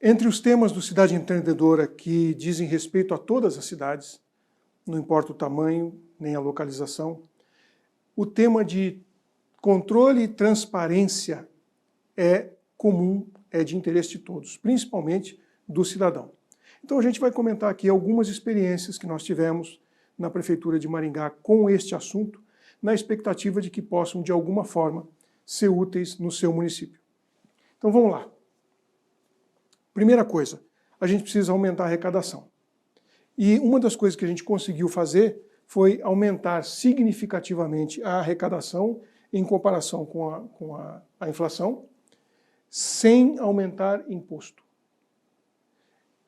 Entre os temas do Cidade Empreendedora que dizem respeito a todas as cidades, não importa o tamanho nem a localização, o tema de controle e transparência é comum, é de interesse de todos, principalmente do cidadão. Então a gente vai comentar aqui algumas experiências que nós tivemos na Prefeitura de Maringá com este assunto, na expectativa de que possam, de alguma forma, ser úteis no seu município. Então vamos lá. Primeira coisa, a gente precisa aumentar a arrecadação. E uma das coisas que a gente conseguiu fazer foi aumentar significativamente a arrecadação em comparação com a inflação, sem aumentar imposto.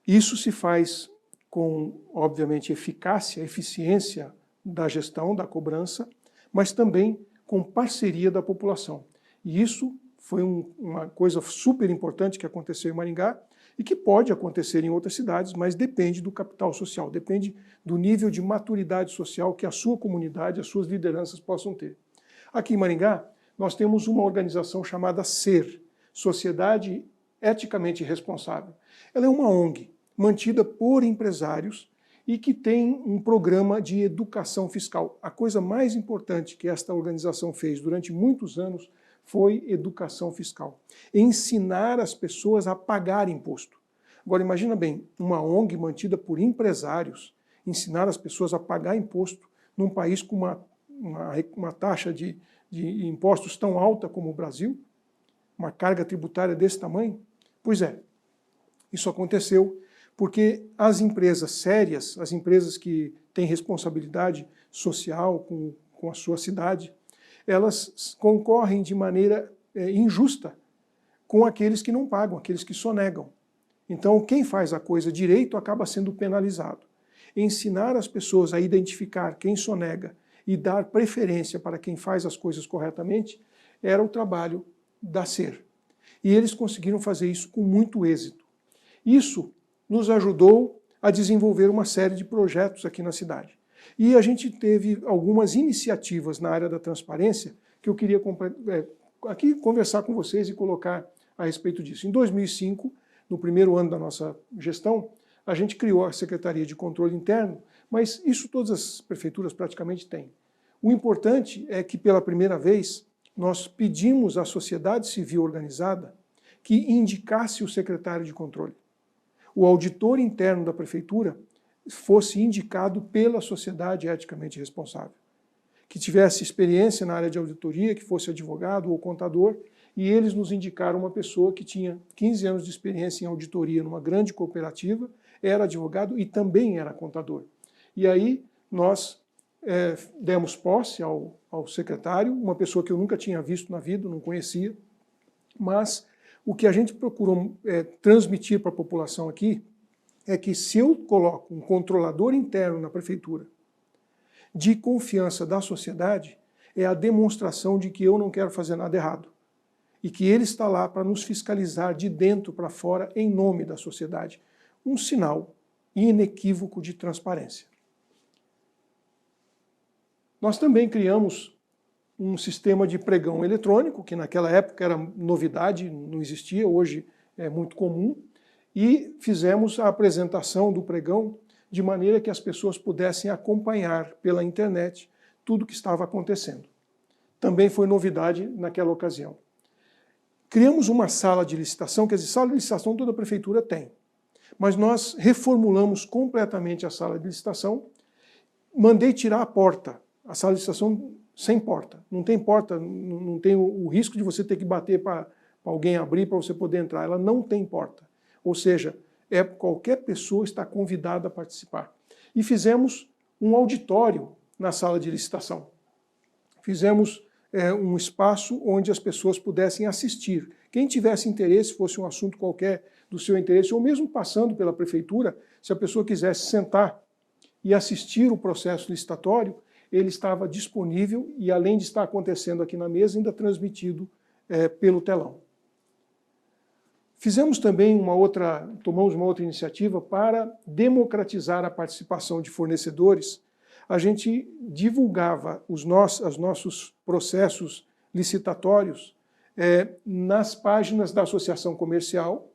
Isso se faz com, obviamente, eficácia, eficiência da gestão, da cobrança, mas também com parceria da população. E isso foi uma coisa super importante que aconteceu em Maringá e que pode acontecer em outras cidades, mas depende do capital social, depende do nível de maturidade social que a sua comunidade, as suas lideranças possam ter. Aqui em Maringá, nós temos uma organização chamada SER, Sociedade Eticamente Responsável. Ela é uma ONG, mantida por empresários e que tem um programa de educação fiscal. A coisa mais importante que esta organização fez durante muitos anos foi educação fiscal. Ensinar as pessoas a pagar imposto. Agora imagina bem, uma ONG mantida por empresários, ensinar as pessoas a pagar imposto num país com uma taxa de impostos tão alta como o Brasil, uma carga tributária desse tamanho? Pois é, isso aconteceu porque as empresas sérias, as empresas que têm responsabilidade social com a sua cidade, elas concorrem de maneira injusta com aqueles que não pagam, aqueles que sonegam. Então, quem faz a coisa direito acaba sendo penalizado. Ensinar as pessoas a identificar quem sonega e dar preferência para quem faz as coisas corretamente era o trabalho da SER. E eles conseguiram fazer isso com muito êxito. Isso nos ajudou a desenvolver uma série de projetos aqui na cidade. E a gente teve algumas iniciativas na área da transparência que eu queria aqui conversar com vocês e colocar a respeito disso. Em 2005, no primeiro ano da nossa gestão, a gente criou a Secretaria de Controle Interno, mas isso todas as prefeituras praticamente têm. O importante é que, pela primeira vez, nós pedimos à sociedade civil organizada que indicasse o secretário de controle. O auditor interno da prefeitura fosse indicado pela sociedade eticamente responsável, que tivesse experiência na área de auditoria, que fosse advogado ou contador, e eles nos indicaram uma pessoa que tinha 15 anos de experiência em auditoria numa grande cooperativa, era advogado e também era contador. E aí nós demos posse ao secretário, uma pessoa que eu nunca tinha visto na vida, não conhecia, mas o que a gente procurou transmitir para a população aqui é que se eu coloco um controlador interno na prefeitura de confiança da sociedade, é a demonstração de que eu não quero fazer nada errado e que ele está lá para nos fiscalizar de dentro para fora em nome da sociedade. Um sinal inequívoco de transparência. Nós também criamos um sistema de pregão eletrônico, que naquela época era novidade, não existia, hoje é muito comum, e fizemos a apresentação do pregão de maneira que as pessoas pudessem acompanhar pela internet tudo o que estava acontecendo. Também foi novidade naquela ocasião. Criamos uma sala de licitação, quer dizer, sala de licitação toda a prefeitura tem, mas nós reformulamos completamente a sala de licitação, mandei tirar a porta, a sala de licitação sem porta, não tem porta, não tem o risco de você ter que bater para alguém abrir para você poder entrar, ela não tem porta. Ou seja, qualquer pessoa está convidada a participar. E fizemos um auditório na sala de licitação. Fizemos um espaço onde as pessoas pudessem assistir. Quem tivesse interesse, fosse um assunto qualquer do seu interesse, ou mesmo passando pela prefeitura, se a pessoa quisesse sentar e assistir o processo licitatório, ele estava disponível e, além de estar acontecendo aqui na mesa, ainda transmitido pelo telão. Fizemos também tomamos uma outra iniciativa para democratizar a participação de fornecedores. A gente divulgava os nossos processos licitatórios nas páginas da associação comercial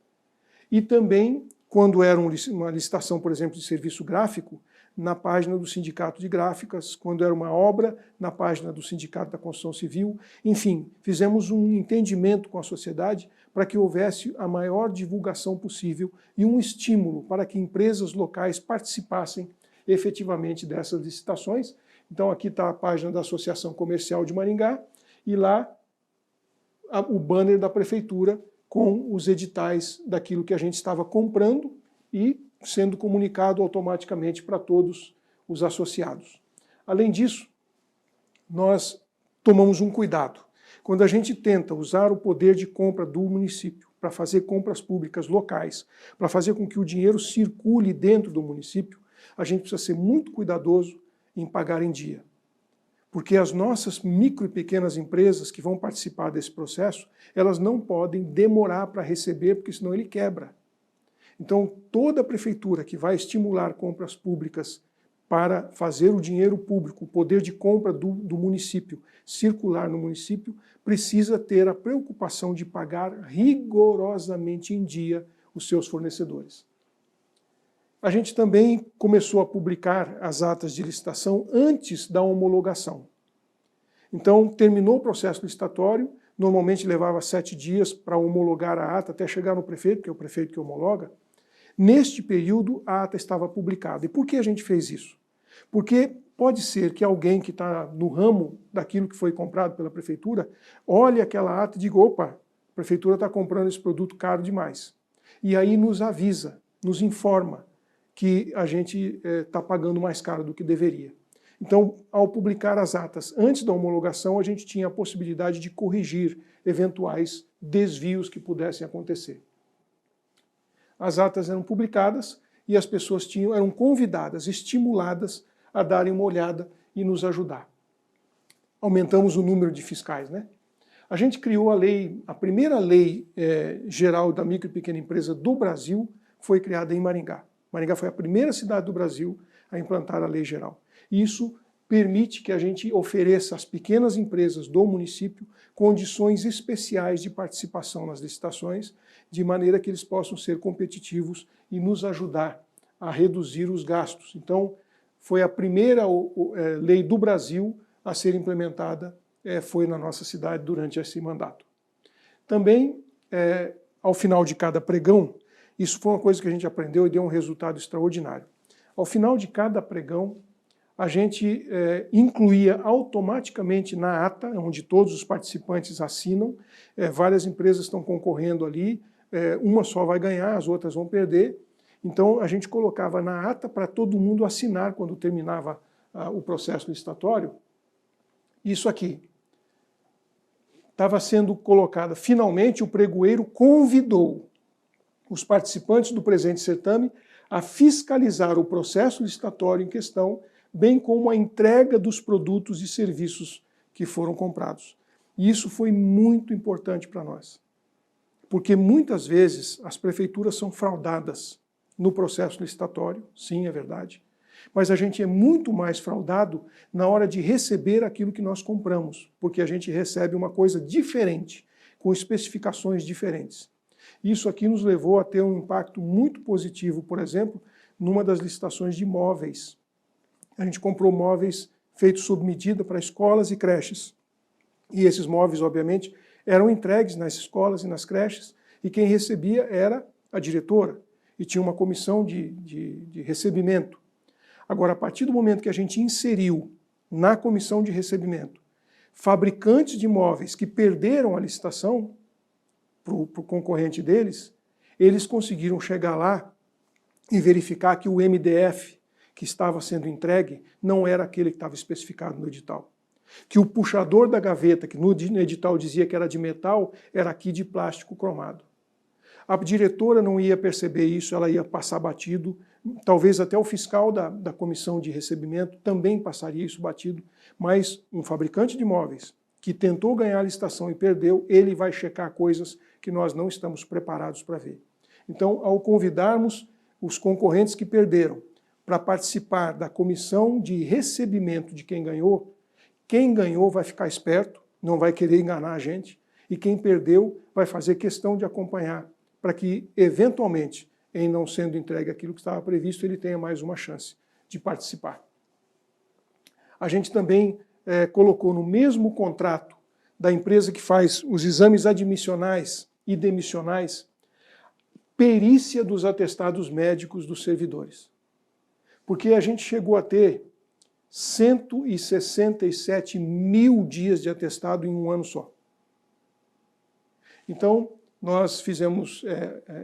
e também, quando era uma licitação, por exemplo, de serviço gráfico, na página do Sindicato de Gráficas, quando era uma obra, na página do Sindicato da Construção Civil. Enfim, fizemos um entendimento com a sociedade para que houvesse a maior divulgação possível e um estímulo para que empresas locais participassem efetivamente dessas licitações. Então aqui está a página da Associação Comercial de Maringá e lá o banner da Prefeitura com os editais daquilo que a gente estava comprando e sendo comunicado automaticamente para todos os associados. Além disso, nós tomamos um cuidado. Quando a gente tenta usar o poder de compra do município para fazer compras públicas locais, para fazer com que o dinheiro circule dentro do município, a gente precisa ser muito cuidadoso em pagar em dia. Porque as nossas micro e pequenas empresas que vão participar desse processo, elas não podem demorar para receber, porque senão ele quebra. Então, toda prefeitura que vai estimular compras públicas para fazer o dinheiro público, o poder de compra do município, circular no município, precisa ter a preocupação de pagar rigorosamente em dia os seus fornecedores. A gente também começou a publicar as atas de licitação antes da homologação. Então, terminou o processo licitatório, normalmente levava 7 dias para homologar a ata, até chegar no prefeito, que é o prefeito que homologa. Neste período, a ata estava publicada. E por que a gente fez isso? Porque pode ser que alguém que está no ramo daquilo que foi comprado pela prefeitura, olhe aquela ata e diga, opa, a prefeitura está comprando esse produto caro demais. E aí nos avisa, nos informa que a gente está pagando mais caro do que deveria. Então, ao publicar as atas antes da homologação, a gente tinha a possibilidade de corrigir eventuais desvios que pudessem acontecer. As atas eram publicadas e as pessoas eram convidadas, estimuladas a darem uma olhada e nos ajudar. Aumentamos o número de fiscais, né? A gente criou a primeira lei geral da micro e pequena empresa do Brasil foi criada em Maringá. Maringá foi a primeira cidade do Brasil a implantar a lei geral. Isso permite que a gente ofereça às pequenas empresas do município condições especiais de participação nas licitações, de maneira que eles possam ser competitivos e nos ajudar a reduzir os gastos. Então, foi a primeira lei do Brasil a ser implementada, foi na nossa cidade durante esse mandato. Também, ao final de cada pregão, isso foi uma coisa que a gente aprendeu e deu um resultado extraordinário. Ao final de cada pregão, a gente incluía automaticamente na ata, onde todos os participantes assinam, várias empresas estão concorrendo ali, uma só vai ganhar, as outras vão perder. Então, a gente colocava na ata para todo mundo assinar quando terminava o processo licitatório. Isso aqui. Estava sendo colocada, finalmente o pregoeiro convidou os participantes do presente certame a fiscalizar o processo licitatório em questão, bem como a entrega dos produtos e serviços que foram comprados. E isso foi muito importante para nós, porque muitas vezes as prefeituras são fraudadas no processo licitatório, sim, é verdade, mas a gente é muito mais fraudado na hora de receber aquilo que nós compramos, porque a gente recebe uma coisa diferente, com especificações diferentes. Isso aqui nos levou a ter um impacto muito positivo, por exemplo, numa das licitações de móveis. A gente comprou móveis feitos sob medida para escolas e creches. E esses móveis, obviamente, eram entregues nas escolas e nas creches, e quem recebia era a diretora, e tinha uma comissão de recebimento. Agora, a partir do momento que a gente inseriu na comissão de recebimento fabricantes de móveis que perderam a licitação para o concorrente deles, eles conseguiram chegar lá e verificar que o MDF que estava sendo entregue não era aquele que estava especificado no edital. Que o puxador da gaveta, que no edital dizia que era de metal, era aqui de plástico cromado. A diretora não ia perceber isso, ela ia passar batido, talvez até o fiscal da comissão de recebimento também passaria isso batido, mas um fabricante de móveis que tentou ganhar a licitação e perdeu, ele vai checar coisas que nós não estamos preparados para ver. Então, ao convidarmos os concorrentes que perderam para participar da comissão de recebimento de quem ganhou vai ficar esperto, não vai querer enganar a gente, e quem perdeu vai fazer questão de acompanhar para que, eventualmente, em não sendo entregue aquilo que estava previsto, ele tenha mais uma chance de participar. A gente também colocou no mesmo contrato da empresa que faz os exames admissionais e demissionais, perícia dos atestados médicos dos servidores. Porque a gente chegou a ter 167 mil dias de atestado em um ano só. Então, nós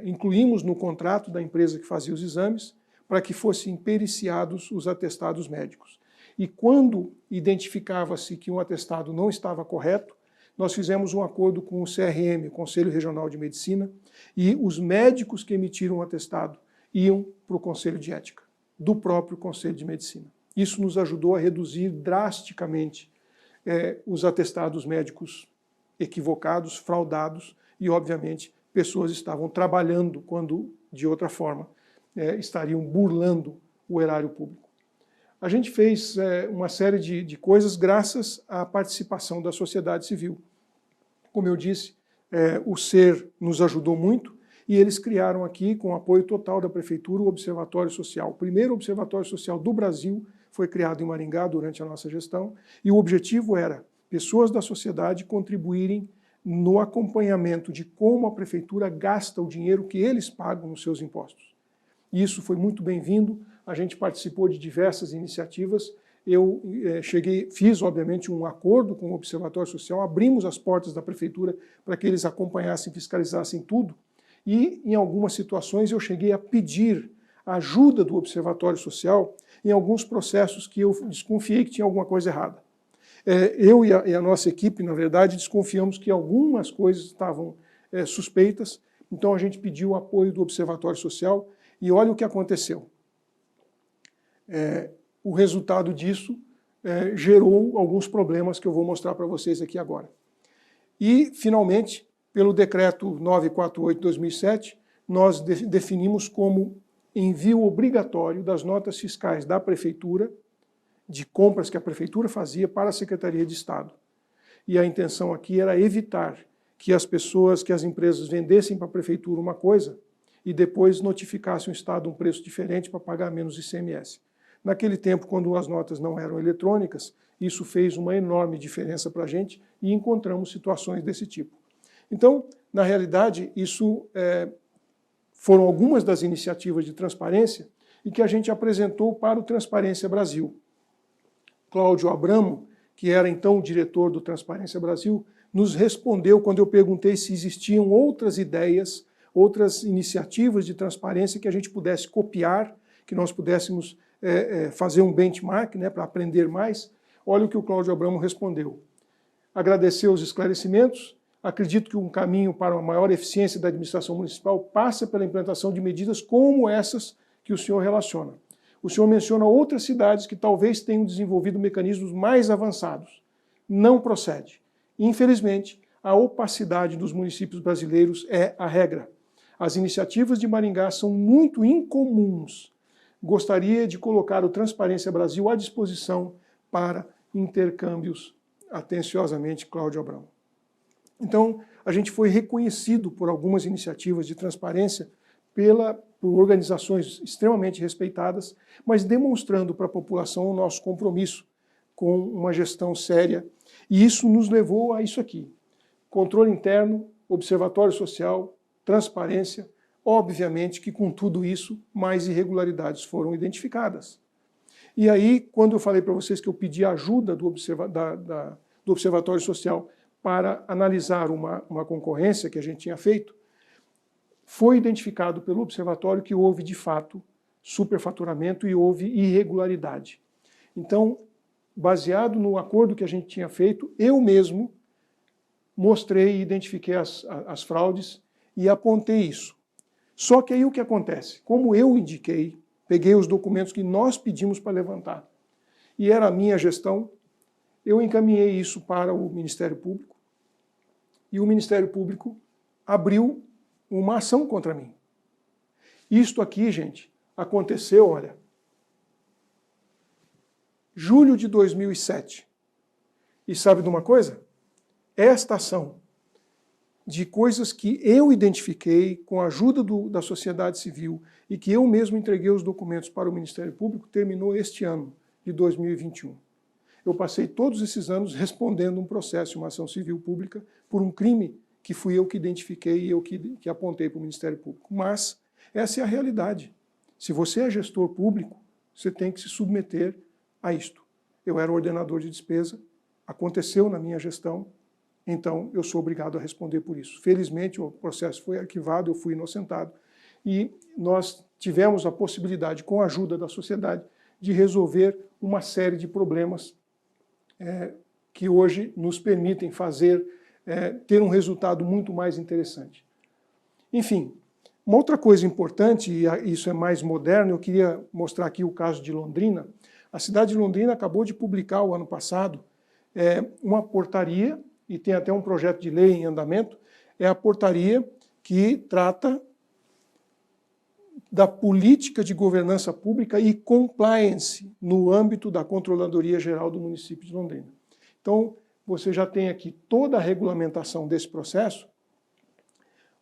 incluímos no contrato da empresa que fazia os exames para que fossem periciados os atestados médicos. E quando identificava-se que um atestado não estava correto, nós fizemos um acordo com o CRM, o Conselho Regional de Medicina, e os médicos que emitiram o atestado iam para o Conselho de Ética, do próprio Conselho de Medicina. Isso nos ajudou a reduzir drasticamente os atestados médicos equivocados, fraudados, e, obviamente, pessoas estavam trabalhando quando, de outra forma, estariam burlando o erário público. A gente fez uma série de coisas graças à participação da sociedade civil. Como eu disse, o SER nos ajudou muito e eles criaram aqui, com o apoio total da Prefeitura, o Observatório Social. O primeiro Observatório Social do Brasil foi criado em Maringá durante a nossa gestão e o objetivo era pessoas da sociedade contribuírem no acompanhamento de como a Prefeitura gasta o dinheiro que eles pagam nos seus impostos. E isso foi muito bem-vindo, a gente participou de diversas iniciativas, eu fiz, obviamente, um acordo com o Observatório Social, abrimos as portas da Prefeitura para que eles acompanhassem e fiscalizassem tudo, e em algumas situações eu cheguei a pedir a ajuda do Observatório Social em alguns processos que eu desconfiei que tinha alguma coisa errada. Eu e a nossa equipe, na verdade, desconfiamos que algumas coisas estavam suspeitas, então a gente pediu o apoio do Observatório Social e olha o que aconteceu. O resultado disso gerou alguns problemas que eu vou mostrar para vocês aqui agora. E, finalmente, pelo Decreto 948/2007, nós definimos como envio obrigatório das notas fiscais da Prefeitura, de compras que a Prefeitura fazia para a Secretaria de Estado. E a intenção aqui era evitar que as empresas vendessem para a Prefeitura uma coisa e depois notificassem o Estado um preço diferente para pagar menos ICMS. Naquele tempo, quando as notas não eram eletrônicas, isso fez uma enorme diferença para a gente e encontramos situações desse tipo. Então, na realidade, isso foram algumas das iniciativas de transparência e que a gente apresentou para o Transparência Brasil. Cláudio Abramo, que era então o diretor do Transparência Brasil, nos respondeu quando eu perguntei se existiam outras ideias, outras iniciativas de transparência que a gente pudesse copiar, que nós pudéssemos fazer um benchmark, né, para aprender mais. Olha o que o Cláudio Abramo respondeu. Agradeceu os esclarecimentos, acredito que um caminho para uma maior eficiência da administração municipal passa pela implantação de medidas como essas que o senhor relaciona. O senhor menciona outras cidades que talvez tenham desenvolvido mecanismos mais avançados. Não procede. Infelizmente, a opacidade dos municípios brasileiros é a regra. As iniciativas de Maringá são muito incomuns. Gostaria de colocar o Transparência Brasil à disposição para intercâmbios. Atenciosamente, Cláudio Abramo. Então, a gente foi reconhecido por algumas iniciativas de transparência por organizações extremamente respeitadas, mas demonstrando para a população o nosso compromisso com uma gestão séria. E isso nos levou a isso aqui. Controle interno, observatório social, transparência. Obviamente que com tudo isso, mais irregularidades foram identificadas. E aí, quando eu falei para vocês que eu pedi a ajuda do Observatório Social para analisar uma concorrência que a gente tinha feito, foi identificado pelo observatório que houve, de fato, superfaturamento e houve irregularidade. Então, baseado no acordo que a gente tinha feito, eu mesmo mostrei e identifiquei as fraudes e apontei isso. Só que aí o que acontece? Como eu indiquei, peguei os documentos que nós pedimos para levantar, e era a minha gestão, eu encaminhei isso para o Ministério Público, e o Ministério Público abriu uma ação contra mim. Isto aqui, gente, aconteceu, olha, julho de 2007. E sabe de uma coisa? Esta ação de coisas que eu identifiquei com a ajuda da sociedade civil e que eu mesmo entreguei os documentos para o Ministério Público, terminou este ano de 2021. Eu passei todos esses anos respondendo um processo, uma ação civil pública, por um crime que fui eu que identifiquei e eu que apontei para o Ministério Público. Mas essa é a realidade. Se você é gestor público, você tem que se submeter a isto. Eu era ordenador de despesa, aconteceu na minha gestão, então eu sou obrigado a responder por isso. Felizmente o processo foi arquivado, eu fui inocentado e nós tivemos a possibilidade, com a ajuda da sociedade, de resolver uma série de problemas que hoje nos permitem ter um resultado muito mais interessante. Enfim, uma outra coisa importante, e isso é mais moderno, eu queria mostrar aqui o caso de Londrina. A cidade de Londrina acabou de publicar, o ano passado, uma portaria, e tem até um projeto de lei em andamento, é a portaria que trata da política de governança pública e compliance no âmbito da Controladoria Geral do município de Londrina. Então, você já tem aqui toda a regulamentação desse processo,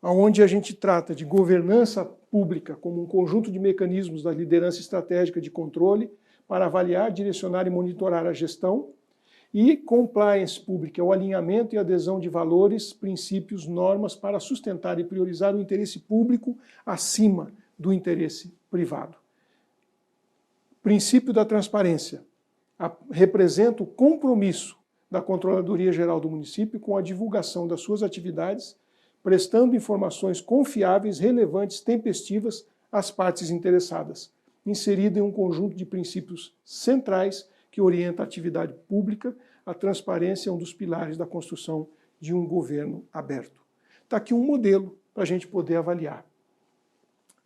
onde a gente trata de governança pública como um conjunto de mecanismos da liderança estratégica de controle para avaliar, direcionar e monitorar a gestão, e compliance pública, é o alinhamento e adesão de valores, princípios, normas para sustentar e priorizar o interesse público acima do interesse privado. Princípio da transparência representa o compromisso da Controladoria Geral do município com a divulgação das suas atividades, prestando informações confiáveis, relevantes, tempestivas às partes interessadas, inserido em um conjunto de princípios centrais que orienta a atividade pública. A transparência é um dos pilares da construção de um governo aberto. Está aqui um modelo para a gente poder avaliar.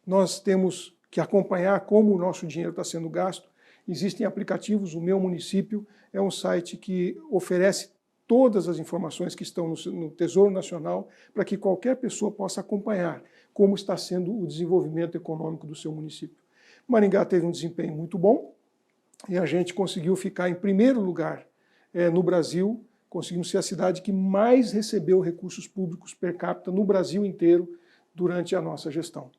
Nós temos que acompanhar como o nosso dinheiro está sendo gasto. Existem aplicativos, o Meu Município é um site que oferece todas as informações que estão no Tesouro Nacional para que qualquer pessoa possa acompanhar como está sendo o desenvolvimento econômico do seu município. Maringá teve um desempenho muito bom e a gente conseguiu ficar em primeiro lugar no Brasil, conseguimos ser a cidade que mais recebeu recursos públicos per capita no Brasil inteiro durante a nossa gestão.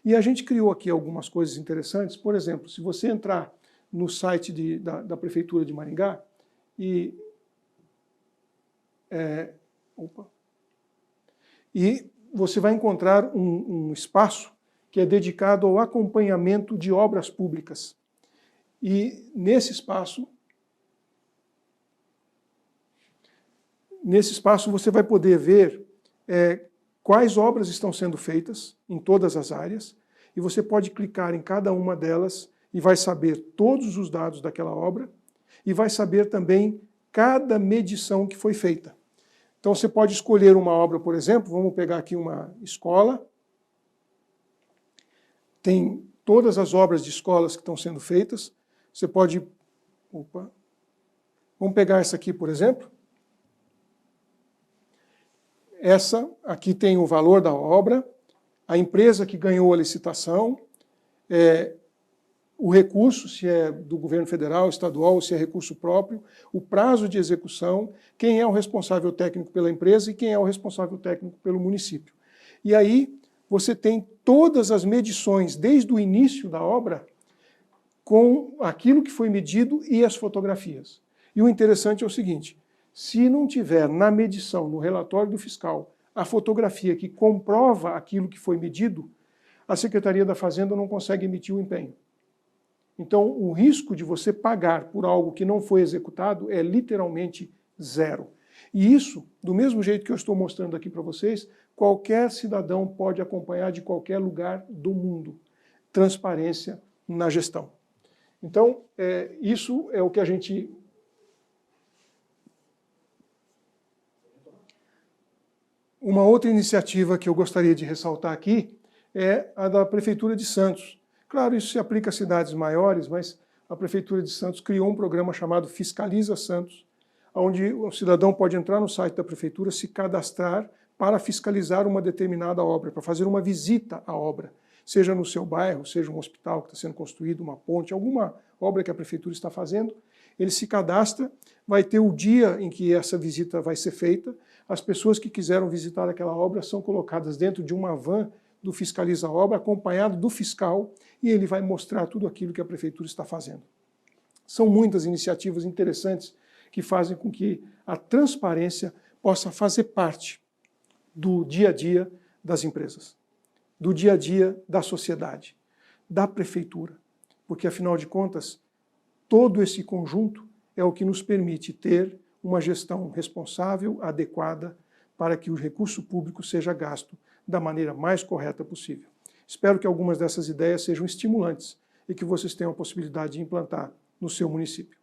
E a gente criou aqui algumas coisas interessantes. Por exemplo, se você entrar no site da Prefeitura de Maringá e você vai encontrar um espaço que é dedicado ao acompanhamento de obras públicas. E nesse espaço você vai poder ver quais obras estão sendo feitas em todas as áreas, e você pode clicar em cada uma delas e vai saber todos os dados daquela obra, e vai saber também cada medição que foi feita. Então você pode escolher uma obra, por exemplo, vamos pegar aqui uma escola, tem todas as obras de escolas que estão sendo feitas, você pode... Vamos pegar essa aqui, por exemplo. Essa aqui tem o valor da obra, a empresa que ganhou a licitação, o recurso, se é do governo federal, estadual, ou se é recurso próprio, o prazo de execução, quem é o responsável técnico pela empresa e quem é o responsável técnico pelo município. E aí você tem todas as medições, desde o início da obra, com aquilo que foi medido e as fotografias. E o interessante é o seguinte, se não tiver na medição, no relatório do fiscal, a fotografia que comprova aquilo que foi medido, a Secretaria da Fazenda não consegue emitir o empenho. Então, o risco de você pagar por algo que não foi executado é literalmente zero. E isso, do mesmo jeito que eu estou mostrando aqui para vocês, qualquer cidadão pode acompanhar de qualquer lugar do mundo. Transparência na gestão. Então, isso é o que a gente... Uma outra iniciativa que eu gostaria de ressaltar aqui é a da Prefeitura de Santos. Claro, isso se aplica a cidades maiores, mas a Prefeitura de Santos criou um programa chamado Fiscaliza Santos, onde o cidadão pode entrar no site da Prefeitura, se cadastrar para fiscalizar uma determinada obra, para fazer uma visita à obra, seja no seu bairro, seja um hospital que está sendo construído, uma ponte, alguma obra que a Prefeitura está fazendo, Ele se cadastra, vai ter o dia em que essa visita vai ser feita, as pessoas que quiseram visitar aquela obra são colocadas dentro de uma van do Fiscaliza a Obra, acompanhado do fiscal, e ele vai mostrar tudo aquilo que a Prefeitura está fazendo. São muitas iniciativas interessantes que fazem com que a transparência possa fazer parte do dia a dia das empresas, do dia a dia da sociedade, da Prefeitura, porque, afinal de contas, todo esse conjunto é o que nos permite ter uma gestão responsável, adequada, para que o recurso público seja gasto da maneira mais correta possível. Espero que algumas dessas ideias sejam estimulantes e que vocês tenham a possibilidade de implantar no seu município.